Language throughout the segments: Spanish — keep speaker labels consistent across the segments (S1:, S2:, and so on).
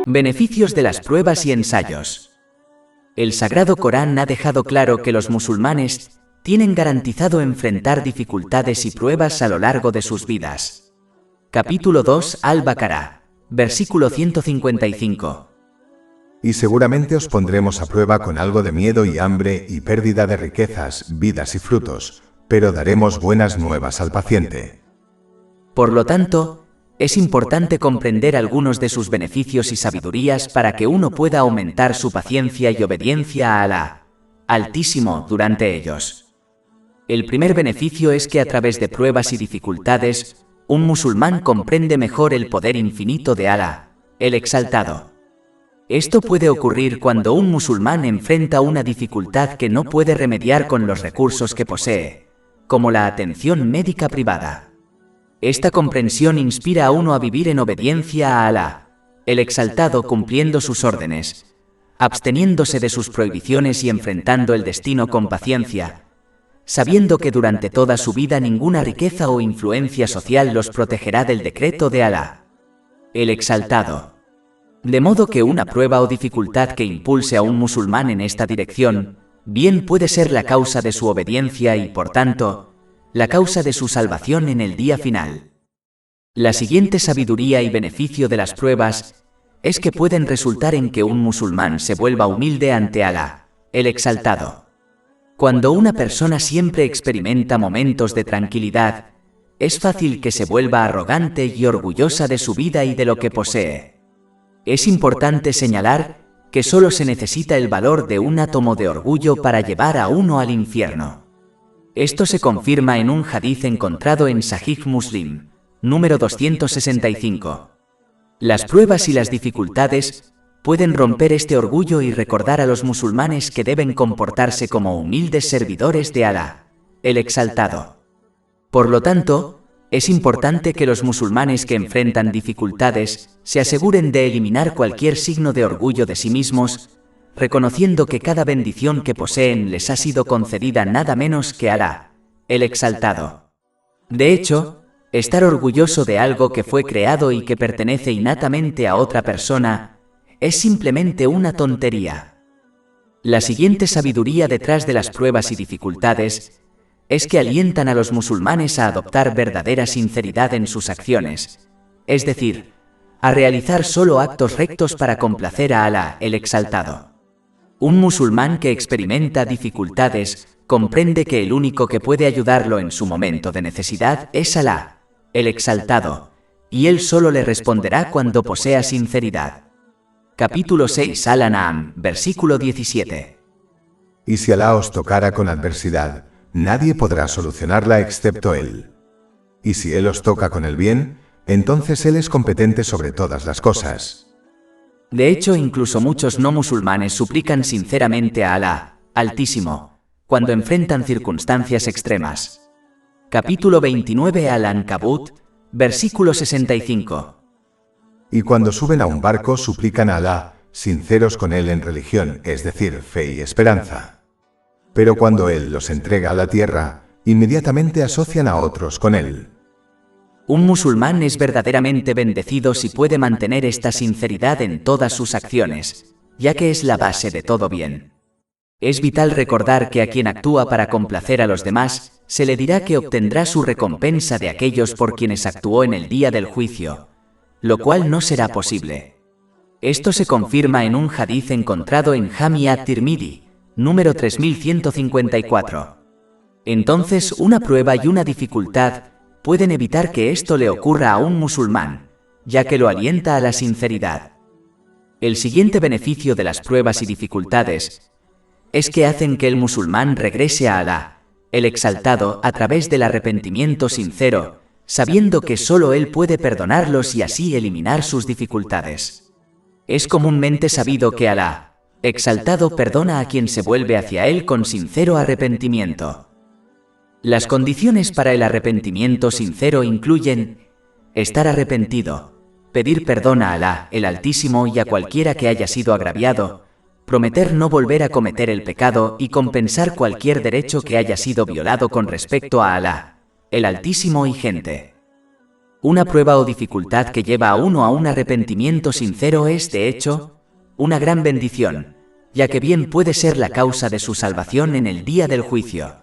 S1: Beneficios de las pruebas y ensayos. El Sagrado Corán ha dejado claro que los musulmanes tienen garantizado enfrentar dificultades y pruebas a lo largo de sus vidas. Capítulo 2 Al-Baqarah, versículo 155.
S2: Y seguramente os pondremos a prueba con algo de miedo y hambre y pérdida de riquezas, vidas y frutos, pero daremos buenas nuevas al paciente.
S1: Por lo tanto, es importante comprender algunos de sus beneficios y sabidurías para que uno pueda aumentar su paciencia y obediencia a Alá Altísimo durante ellos. El primer beneficio es que a través de pruebas y dificultades, un musulmán comprende mejor el poder infinito de Alá, el Exaltado. Esto puede ocurrir cuando un musulmán enfrenta una dificultad que no puede remediar con los recursos que posee, como la atención médica privada. Esta comprensión inspira a uno a vivir en obediencia a Alá, el Exaltado, cumpliendo sus órdenes, absteniéndose de sus prohibiciones y enfrentando el destino con paciencia, sabiendo que durante toda su vida ninguna riqueza o influencia social los protegerá del decreto de Alá, el Exaltado. De modo que una prueba o dificultad que impulse a un musulmán en esta dirección, bien puede ser la causa de su obediencia y, por tanto, la causa de su salvación en el día final. La siguiente sabiduría y beneficio de las pruebas es que pueden resultar en que un musulmán se vuelva humilde ante Alá, el Exaltado. Cuando una persona siempre experimenta momentos de tranquilidad, es fácil que se vuelva arrogante y orgullosa de su vida y de lo que posee. Es importante señalar que solo se necesita el valor de un átomo de orgullo para llevar a uno al infierno. Esto se confirma en un hadiz encontrado en Sahih Muslim, número 265. Las pruebas y las dificultades pueden romper este orgullo y recordar a los musulmanes que deben comportarse como humildes servidores de Alá, el Exaltado. Por lo tanto, es importante que los musulmanes que enfrentan dificultades se aseguren de eliminar cualquier signo de orgullo de sí mismos, reconociendo que cada bendición que poseen les ha sido concedida nada menos que Alá, el Exaltado. De hecho, estar orgulloso de algo que fue creado y que pertenece innatamente a otra persona es simplemente una tontería. La siguiente sabiduría detrás de las pruebas y dificultades es que alientan a los musulmanes a adoptar verdadera sinceridad en sus acciones, es decir, a realizar solo actos rectos para complacer a Alá, el Exaltado. Un musulmán que experimenta dificultades comprende que el único que puede ayudarlo en su momento de necesidad es Alá, el Exaltado, y él solo le responderá cuando posea sinceridad. Capítulo 6 Al-An'am, versículo 17.
S2: Y si Alá os tocara con adversidad, nadie podrá solucionarla excepto Él. Y si Él os toca con el bien, entonces Él es competente sobre todas las cosas.
S1: De hecho, incluso muchos no musulmanes suplican sinceramente a Alá Altísimo cuando enfrentan circunstancias extremas. Capítulo 29 Al-Ankabut, versículo 65.
S2: Y cuando suben a un barco suplican a Alá, sinceros con Él en religión, es decir, fe y esperanza. Pero cuando Él los entrega a la tierra, inmediatamente asocian a otros con Él.
S1: Un musulmán es verdaderamente bendecido si puede mantener esta sinceridad en todas sus acciones, ya que es la base de todo bien. Es vital recordar que a quien actúa para complacer a los demás, se le dirá que obtendrá su recompensa de aquellos por quienes actuó en el día del juicio, lo cual no será posible. Esto se confirma en un hadiz encontrado en Jami at-Tirmidhi, número 3154. Entonces, una prueba y una dificultad pueden evitar que esto le ocurra a un musulmán, ya que lo alienta a la sinceridad. El siguiente beneficio de las pruebas y dificultades es que hacen que el musulmán regrese a Alá, el Exaltado, a través del arrepentimiento sincero, sabiendo que solo Él puede perdonarlos y así eliminar sus dificultades. Es comúnmente sabido que Alá, Exaltado, perdona a quien se vuelve hacia Él con sincero arrepentimiento. Las condiciones para el arrepentimiento sincero incluyen estar arrepentido, pedir perdón a Alá, el Altísimo, y a cualquiera que haya sido agraviado, prometer no volver a cometer el pecado y compensar cualquier derecho que haya sido violado con respecto a Alá, el Altísimo y gente. Una prueba o dificultad que lleva a uno a un arrepentimiento sincero es, de hecho, una gran bendición, ya que bien puede ser la causa de su salvación en el día del juicio.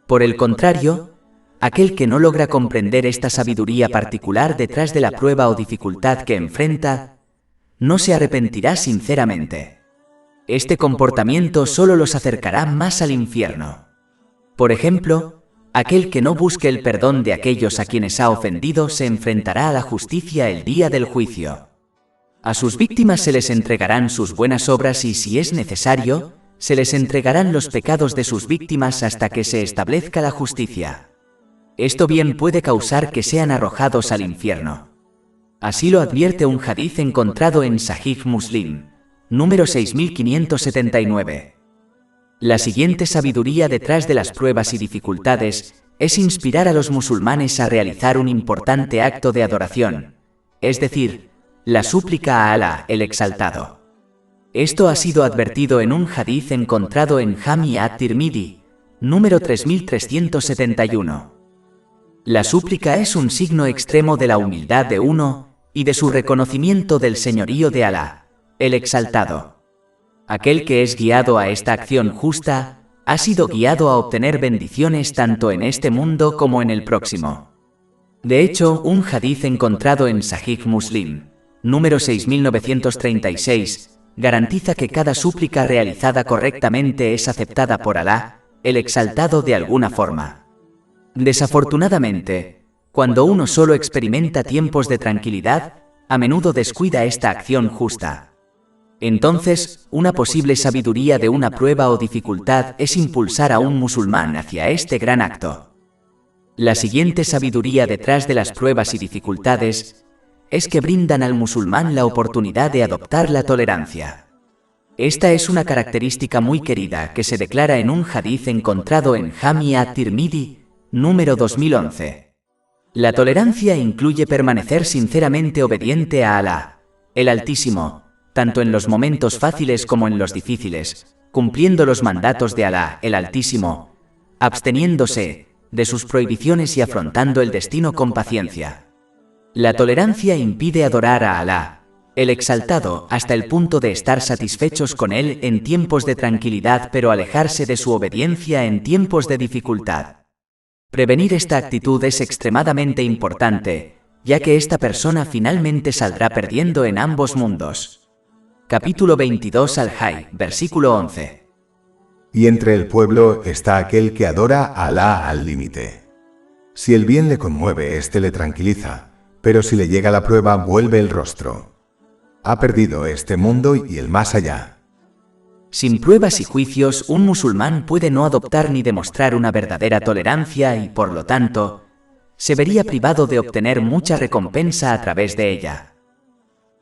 S1: Por el contrario, aquel que no logra comprender esta sabiduría particular detrás de la prueba o dificultad que enfrenta, no se arrepentirá sinceramente. Este comportamiento solo los acercará más al infierno. Por ejemplo, aquel que no busque el perdón de aquellos a quienes ha ofendido se enfrentará a la justicia el día del juicio. A sus víctimas se les entregarán sus buenas obras y, si es necesario, se les entregarán los pecados de sus víctimas hasta que se establezca la justicia. Esto bien puede causar que sean arrojados al infierno. Así lo advierte un hadiz encontrado en Sahih Muslim, número 6579. La siguiente sabiduría detrás de las pruebas y dificultades es inspirar a los musulmanes a realizar un importante acto de adoración, es decir, la súplica a Alá, el Exaltado. Esto ha sido advertido en un hadiz encontrado en Jami at-Tirmidhi, número 3371. La súplica es un signo extremo de la humildad de uno y de su reconocimiento del señorío de Alá, el Exaltado. Aquel que es guiado a esta acción justa, ha sido guiado a obtener bendiciones tanto en este mundo como en el próximo. De hecho, un hadiz encontrado en Sahih Muslim, número 6936, garantiza que cada súplica realizada correctamente es aceptada por Alá, el Exaltado, de alguna forma. Desafortunadamente, cuando uno solo experimenta tiempos de tranquilidad, a menudo descuida esta acción justa. Entonces, una posible sabiduría de una prueba o dificultad es impulsar a un musulmán hacia este gran acto. La siguiente sabiduría detrás de las pruebas y dificultades es que brindan al musulmán la oportunidad de adoptar la tolerancia. Esta es una característica muy querida que se declara en un hadiz encontrado en Jami at-Tirmidhi, número 2011. La tolerancia incluye permanecer sinceramente obediente a Alá, el Altísimo, tanto en los momentos fáciles como en los difíciles, cumpliendo los mandatos de Alá, el Altísimo, absteniéndose de sus prohibiciones y afrontando el destino con paciencia. La tolerancia impide adorar a Alá, el Exaltado, hasta el punto de estar satisfechos con él en tiempos de tranquilidad, pero alejarse de su obediencia en tiempos de dificultad. Prevenir esta actitud es extremadamente importante, ya que esta persona finalmente saldrá perdiendo en ambos mundos. Capítulo 22 Al-Hajj, versículo 11.
S2: Y entre el pueblo está aquel que adora a Alá al límite. Si el bien le conmueve, éste le tranquiliza, pero si le llega la prueba, vuelve el rostro. Ha perdido este mundo y el más allá.
S1: Sin pruebas y juicios, un musulmán puede no adoptar ni demostrar una verdadera tolerancia y, por lo tanto, se vería privado de obtener mucha recompensa a través de ella.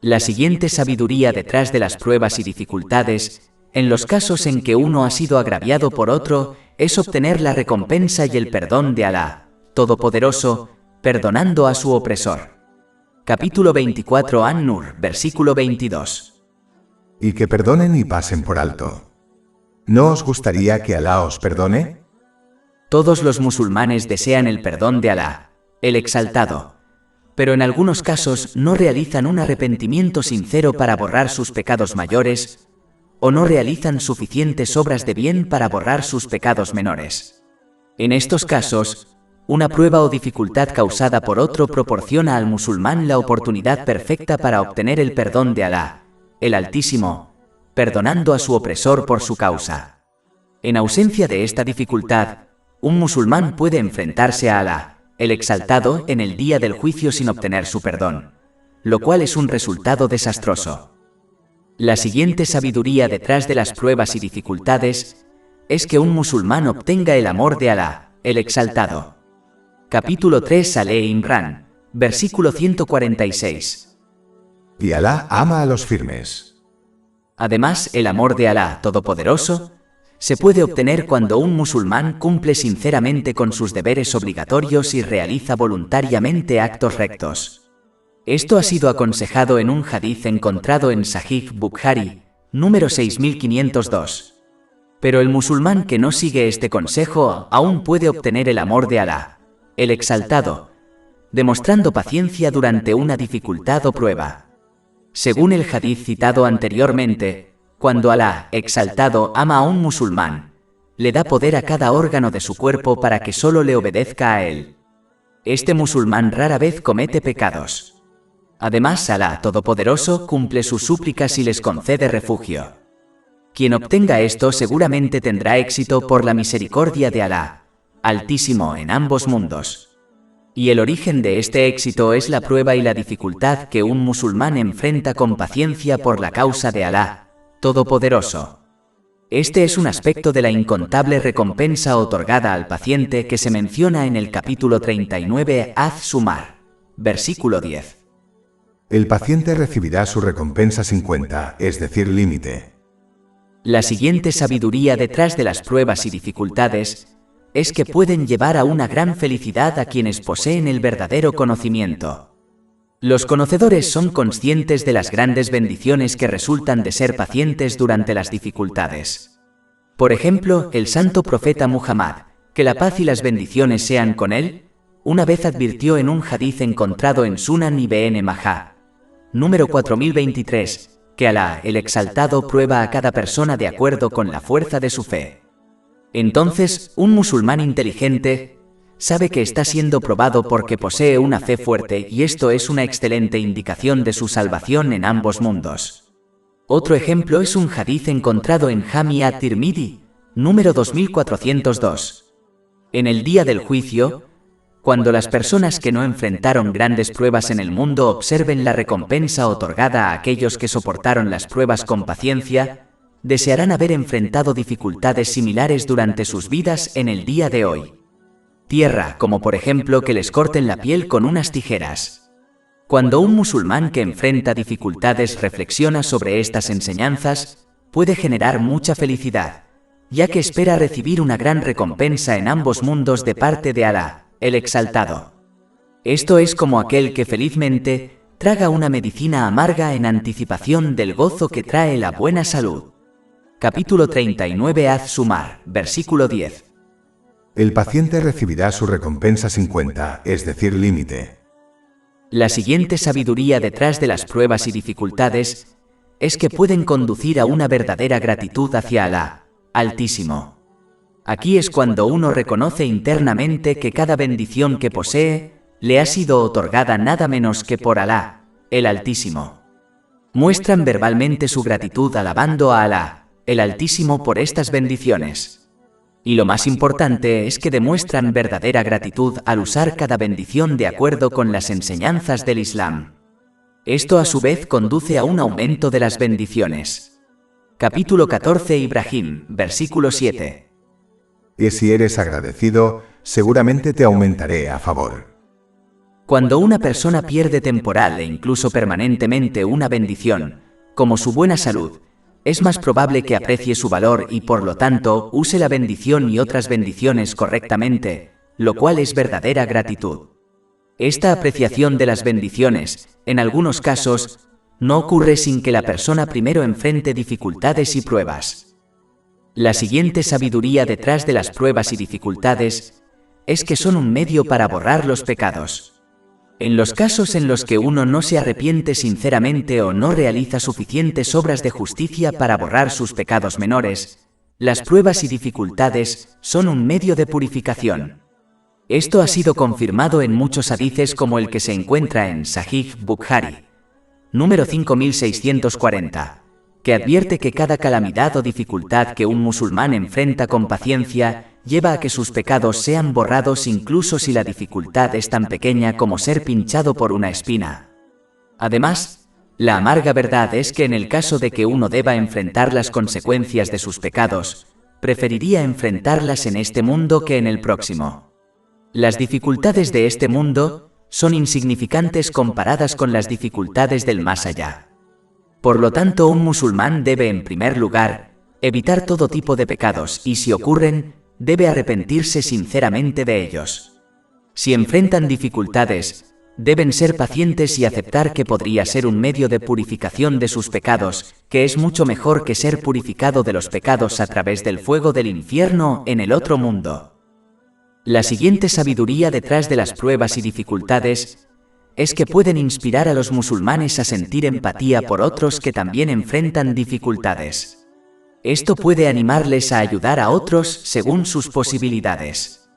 S1: La siguiente sabiduría detrás de las pruebas y dificultades, en los casos en que uno ha sido agraviado por otro, es obtener la recompensa y el perdón de Alá, Todopoderoso, perdonando a su opresor. Capítulo 24 An-Nur, versículo 22.
S2: Y que perdonen y pasen por alto. ¿No os gustaría que Alá os perdone?
S1: Todos los musulmanes desean el perdón de Alá, el Exaltado, pero en algunos casos no realizan un arrepentimiento sincero para borrar sus pecados mayores, o no realizan suficientes obras de bien para borrar sus pecados menores. En estos casos, una prueba o dificultad causada por otro proporciona al musulmán la oportunidad perfecta para obtener el perdón de Alá, el Altísimo, perdonando a su opresor por su causa. En ausencia de esta dificultad, un musulmán puede enfrentarse a Alá, el Exaltado, en el día del juicio sin obtener su perdón, lo cual es un resultado desastroso. La siguiente sabiduría detrás de las pruebas y dificultades es que un musulmán obtenga el amor de Alá, el Exaltado. Capítulo 3 Ale Imran, versículo 146.
S2: Y Alá ama a los firmes.
S1: Además, el amor de Alá Todopoderoso se puede obtener cuando un musulmán cumple sinceramente con sus deberes obligatorios y realiza voluntariamente actos rectos. Esto ha sido aconsejado en un hadiz encontrado en Sahih Bukhari, número 6502. Pero el musulmán que no sigue este consejo aún puede obtener el amor de Alá, el Exaltado, demostrando paciencia durante una dificultad o prueba. Según el hadith citado anteriormente, cuando Alá, exaltado, ama a un musulmán, le da poder a cada órgano de su cuerpo para que solo le obedezca a él. Este musulmán rara vez comete pecados. Además, Alá Todopoderoso cumple sus súplicas y les concede refugio. Quien obtenga esto seguramente tendrá éxito por la misericordia de Alá, Altísimo en ambos mundos. Y el origen de este éxito es la prueba y la dificultad que un musulmán enfrenta con paciencia por la causa de Alá, Todopoderoso. Este es un aspecto de la incontable recompensa otorgada al paciente que se menciona en el capítulo 39 Az-Zumar, versículo 10.
S2: El paciente recibirá su recompensa sin cuenta, es decir, límite.
S1: La siguiente sabiduría detrás de las pruebas y dificultades es que pueden llevar a una gran felicidad a quienes poseen el verdadero conocimiento. Los conocedores son conscientes de las grandes bendiciones que resultan de ser pacientes durante las dificultades. Por ejemplo, el santo profeta Muhammad, que la paz y las bendiciones sean con él, una vez advirtió en un hadith encontrado en Sunan Ibn Majah, número 4023, que Alá, el exaltado, prueba a cada persona de acuerdo con la fuerza de su fe. Entonces, un musulmán inteligente sabe que está siendo probado porque posee una fe fuerte y esto es una excelente indicación de su salvación en ambos mundos. Otro ejemplo es un hadith encontrado en Jami at-Tirmidhi, número 2402. En el día del juicio, cuando las personas que no enfrentaron grandes pruebas en el mundo observen la recompensa otorgada a aquellos que soportaron las pruebas con paciencia, desearán haber enfrentado dificultades similares durante sus vidas en el día de hoy. Tierra, como por ejemplo que les corten la piel con unas tijeras. Cuando un musulmán que enfrenta dificultades reflexiona sobre estas enseñanzas, puede generar mucha felicidad, ya que espera recibir una gran recompensa en ambos mundos de parte de Alá, el exaltado. Esto es como aquel que felizmente traga una medicina amarga en anticipación del gozo que trae la buena salud. Capítulo 39 Az-Zumar, versículo 10.
S2: El paciente recibirá su recompensa sin cuenta, es decir, límite.
S1: La siguiente sabiduría detrás de las pruebas y dificultades es que pueden conducir a una verdadera gratitud hacia Alá, Altísimo. Aquí es cuando uno reconoce internamente que cada bendición que posee le ha sido otorgada nada menos que por Alá, el Altísimo. Muestran verbalmente su gratitud alabando a Alá, el Altísimo, por estas bendiciones. Y lo más importante es que demuestran verdadera gratitud al usar cada bendición de acuerdo con las enseñanzas del Islam. Esto a su vez conduce a un aumento de las bendiciones. Capítulo 14 Ibrahim, versículo 7.
S2: Y si eres agradecido, seguramente te aumentaré a favor.
S1: Cuando una persona pierde temporal e incluso permanentemente una bendición, como su buena salud, es más probable que aprecie su valor y por lo tanto use la bendición y otras bendiciones correctamente, lo cual es verdadera gratitud. Esta apreciación de las bendiciones, en algunos casos, no ocurre sin que la persona primero enfrente dificultades y pruebas. La siguiente sabiduría detrás de las pruebas y dificultades es que son un medio para borrar los pecados. En los casos en los que uno no se arrepiente sinceramente o no realiza suficientes obras de justicia para borrar sus pecados menores, las pruebas y dificultades son un medio de purificación. Esto ha sido confirmado en muchos hadices como el que se encuentra en Sahih Bukhari, número 5640, que advierte que cada calamidad o dificultad que un musulmán enfrenta con paciencia lleva a que sus pecados sean borrados incluso si la dificultad es tan pequeña como ser pinchado por una espina. Además, la amarga verdad es que en el caso de que uno deba enfrentar las consecuencias de sus pecados, preferiría enfrentarlas en este mundo que en el próximo. Las dificultades de este mundo son insignificantes comparadas con las dificultades del más allá. Por lo tanto, un musulmán debe en primer lugar evitar todo tipo de pecados y si ocurren, debe arrepentirse sinceramente de ellos. Si enfrentan dificultades, deben ser pacientes y aceptar que podría ser un medio de purificación de sus pecados, que es mucho mejor que ser purificado de los pecados a través del fuego del infierno en el otro mundo. La siguiente sabiduría detrás de las pruebas y dificultades es que pueden inspirar a los musulmanes a sentir empatía por otros que también enfrentan dificultades. Esto puede animarles a ayudar a otros según sus posibilidades.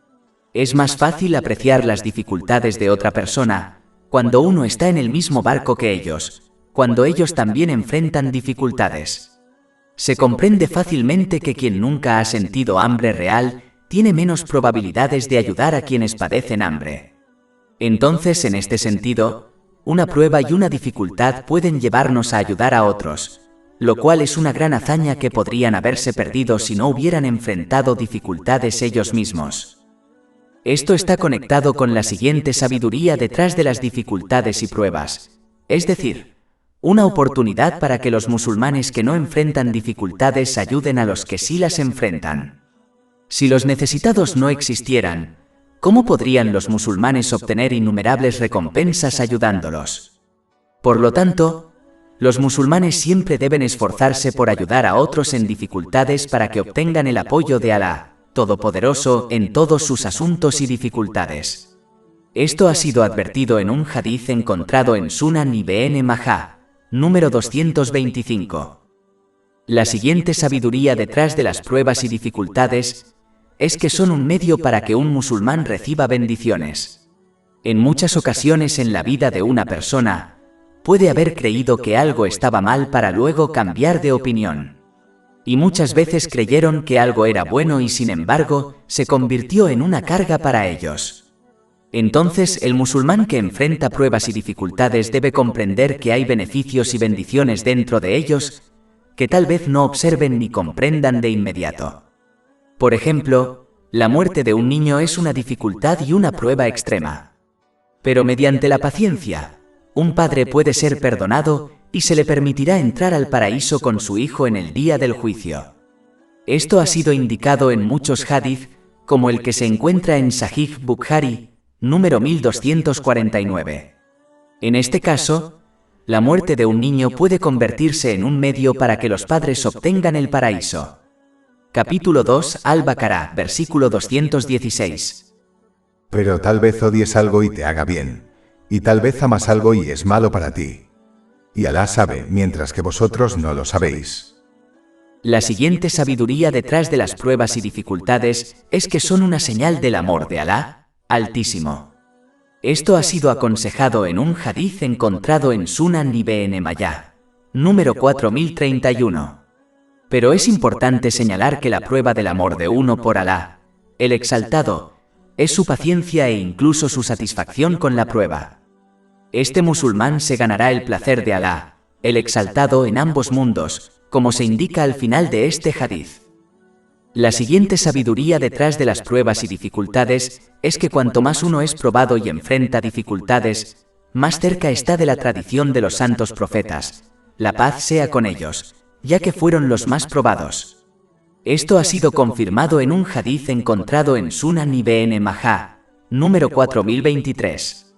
S1: Es más fácil apreciar las dificultades de otra persona cuando uno está en el mismo barco que ellos, cuando ellos también enfrentan dificultades. Se comprende fácilmente que quien nunca ha sentido hambre real tiene menos probabilidades de ayudar a quienes padecen hambre. Entonces, en este sentido, una prueba y una dificultad pueden llevarnos a ayudar a otros, lo cual es una gran hazaña que podrían haberse perdido si no hubieran enfrentado dificultades ellos mismos. Esto está conectado con la siguiente sabiduría detrás de las dificultades y pruebas, es decir, una oportunidad para que los musulmanes que no enfrentan dificultades ayuden a los que sí las enfrentan. Si los necesitados no existieran, ¿cómo podrían los musulmanes obtener innumerables recompensas ayudándolos? Por lo tanto, los musulmanes siempre deben esforzarse por ayudar a otros en dificultades para que obtengan el apoyo de Alá, Todopoderoso, en todos sus asuntos y dificultades. Esto ha sido advertido en un hadith encontrado en Sunan Ibn Majah, número 225. La siguiente sabiduría detrás de las pruebas y dificultades es que son un medio para que un musulmán reciba bendiciones. En muchas ocasiones en la vida de una persona, puede haber creído que algo estaba mal para luego cambiar de opinión. Y muchas veces creyeron que algo era bueno y sin embargo, se convirtió en una carga para ellos. Entonces, el musulmán que enfrenta pruebas y dificultades debe comprender que hay beneficios y bendiciones dentro de ellos que tal vez no observen ni comprendan de inmediato. Por ejemplo, la muerte de un niño es una dificultad y una prueba extrema. Pero mediante la paciencia, un padre puede ser perdonado y se le permitirá entrar al paraíso con su hijo en el día del juicio. Esto ha sido indicado en muchos hadith, como el que se encuentra en Sahih Bukhari, número 1249. En este caso, la muerte de un niño puede convertirse en un medio para que los padres obtengan el paraíso. Capítulo 2, Al-Baqarah, versículo 216.
S2: Pero tal vez odies algo y te haga bien, y tal vez amas algo y es malo para ti. Y Alá sabe, mientras que vosotros no lo sabéis.
S1: La siguiente sabiduría detrás de las pruebas y dificultades es que son una señal del amor de Alá, Altísimo. Esto ha sido aconsejado en un hadith encontrado en Sunan Ibn Majah, número 4031. Pero es importante señalar que la prueba del amor de uno por Alá, el Exaltado, es su paciencia e incluso su satisfacción con la prueba. Este musulmán se ganará el placer de Alá, el Exaltado, en ambos mundos, como se indica al final de este hadith. La siguiente sabiduría detrás de las pruebas y dificultades es que cuanto más uno es probado y enfrenta dificultades, más cerca está de la tradición de los santos profetas, la paz sea con ellos, ya que fueron los más probados. Esto ha sido confirmado en un hadith encontrado en Sunan Ibn Majah, número 4023.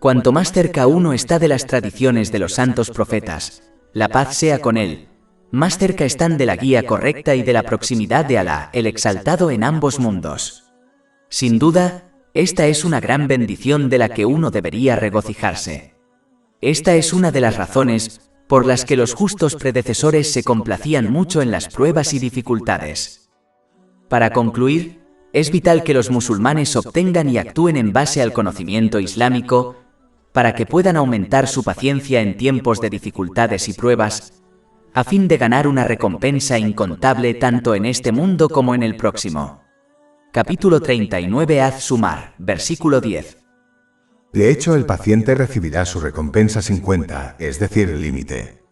S1: Cuanto más cerca uno está de las tradiciones de los santos profetas, la paz sea con él, más cerca están de la guía correcta y de la proximidad de Alá, el Exaltado, en ambos mundos. Sin duda, esta es una gran bendición de la que uno debería regocijarse. Esta es una de las razones por las que los justos predecesores se complacían mucho en las pruebas y dificultades. Para concluir, es vital que los musulmanes obtengan y actúen en base al conocimiento islámico, para que puedan aumentar su paciencia en tiempos de dificultades y pruebas, a fin de ganar una recompensa incontable tanto en este mundo como en el próximo. Capítulo 39, Az-Zumar, versículo 10.
S2: De hecho, el paciente recibirá su recompensa sin cuenta, es decir, límite.